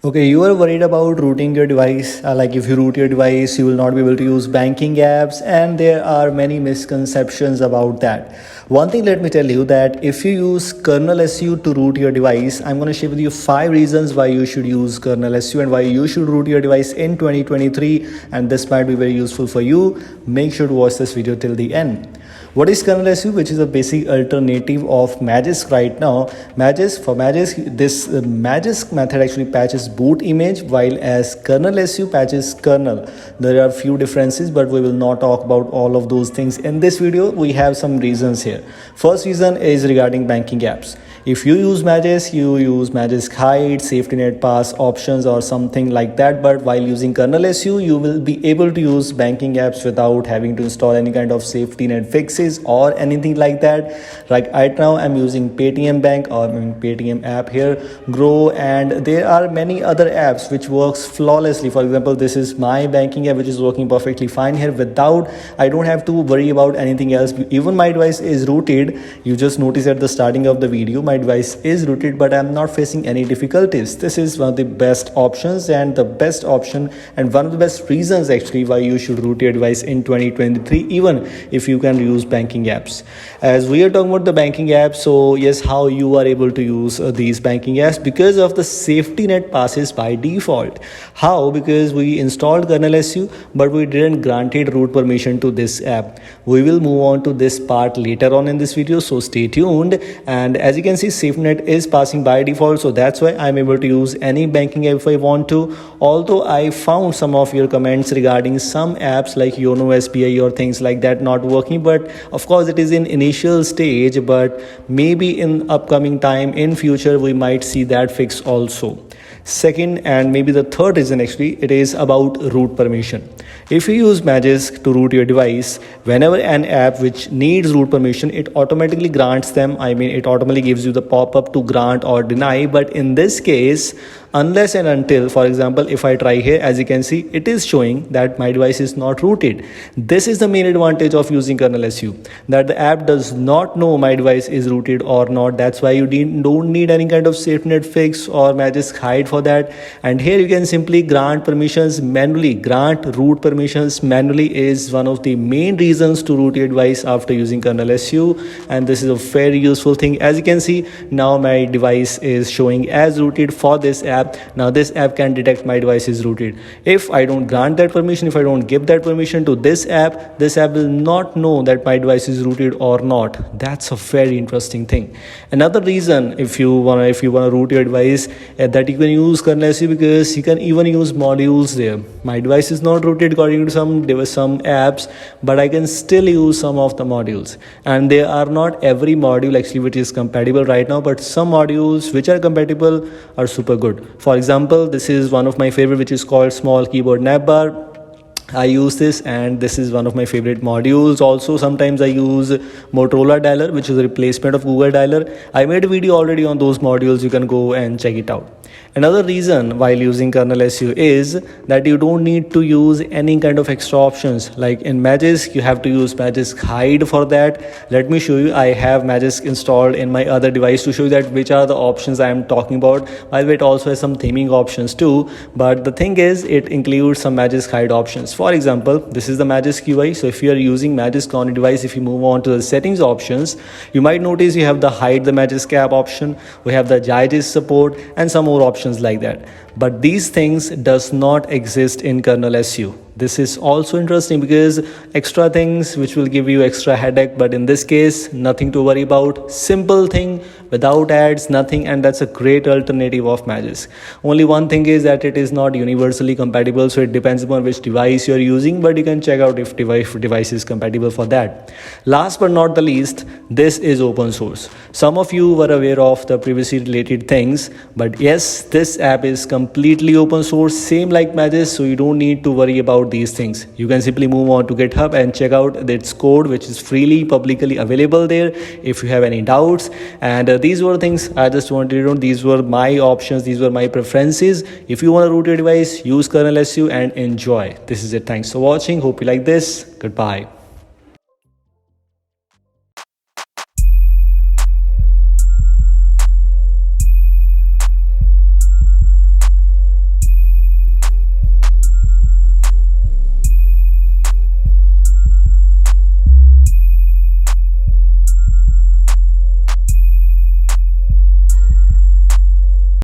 Okay, you are worried about rooting your device. Like if you root your device, you will not be able to use banking apps, and there are many misconceptions about that. One thing, let me tell you that if you use KernelSU to root your device, I'm going to share with you 5 reasons why you should use KernelSU and why you should root your device in 2023. And this might be very useful for you. Make sure to watch this video till the end. What is KernelSU, which is a basic alternative of Magisk right now? Magisk, this Magisk method actually patches boot image, while as KernelSU patches kernel. There are few differences, but we will not talk about all of those things in this video. We have some reasons here. First reason is regarding banking apps. If you use Magisk, you use Magisk Hide, Safety Net Pass options or something like that. But while using KernelSU, you will be able to use banking apps without having to install any kind of safety net fixes or anything like that. Like right now, I'm using Paytm Bank or Paytm app here, Grow, and there are many other apps which works flawlessly. For example, this is my banking app which is working perfectly fine here without, I don't have to worry about anything else. Even my device is rooted. You just notice at the starting of the video, my device is rooted, but I'm not facing any difficulties. This is one of the best options and the best option and one of the best reasons actually why you should root your device in 2023, even if you can use banking apps. As we are talking about the banking apps, so yes, how you are able to use these banking apps because of the safety net passes by default. How? Because we installed KernelSU, but we didn't granted root permission to this app. We will move on to this part later on in this video, so stay tuned. And as you can see, SafeNet is passing by default, so that's why I'm able to use any banking app if I want to. Although I found some of your comments regarding some apps like Yono SBI or things like that not working, but of course it is in initial stage, but maybe in upcoming time in future we might see that fix also. Second, and maybe the third reason actually, it is about root permission. If you use Magisk to root your device, whenever an app which needs root permission, it automatically grants them. It automatically gives you the pop-up to grant or deny. But in this case, unless and until, for example, if I try here, as you can see, it is showing that my device is not rooted. This is the main advantage of using KernelSU, that the app does not know my device is rooted or not. That's why you don't need any kind of safety net fix or Magisk Hide for that. And here you can simply grant permissions manually. Grant root permissions manually is one of the main reasons to root your device after using KernelSU, and this is a very useful thing. As you can see, now my device is showing as rooted for this app. Now this app can detect my device is rooted. If I don't grant that permission, if I don't give that permission to this app will not know that my device is rooted or not. That's a very interesting thing. Another reason, if you wanna root your device, that you can use KernelSU, because you can even use modules there. My device is not rooted according to some apps, but I can still use some of the modules. And there are not every module actually which is compatible right now, but some modules which are compatible are super good. For example, this is one of my favorite, which is called Small Keyboard Navbar. I use this, and this is one of my favorite modules. Also, sometimes I use Motorola Dialer, which is a replacement of Google Dialer. I made a video already on those modules. You can go and check it out. Another reason while using KernelSU is that you don't need to use any kind of extra options. Like in Magisk, you have to use Magisk Hide for that. Let me show you. I have Magisk installed in my other device to show you that which are the options I am talking about. By the way, it also has some theming options too. But the thing is, it includes some Magisk Hide options. For example, this is the Magisk UI. So if you are using Magisk on your device, if you move on to the settings options, you might notice you have the Hide the Magisk app option. We have the GIGIS support and some more options like that. But these things does not exist in KernelSU. This is also interesting because extra things which will give you extra headache, but in this case, nothing to worry about. Simple thing without ads, nothing, and that's a great alternative of Magisk. Only one thing is that it is not universally compatible, so it depends upon which device you are using, but you can check out if device is compatible for that. Last but not the least, this is open source. Some of you were aware of the privacy related things, but yes, this app is completely open source, same like Magisk, so you don't need to worry about these things. You can simply move on to GitHub and check out its code, which is freely publicly available there if you have any doubts. And these were things I just wanted to know. These were my options, these were my preferences. If you want to root your device, use KernelSU and enjoy. This is it. Thanks for watching. Hope you like this. Goodbye.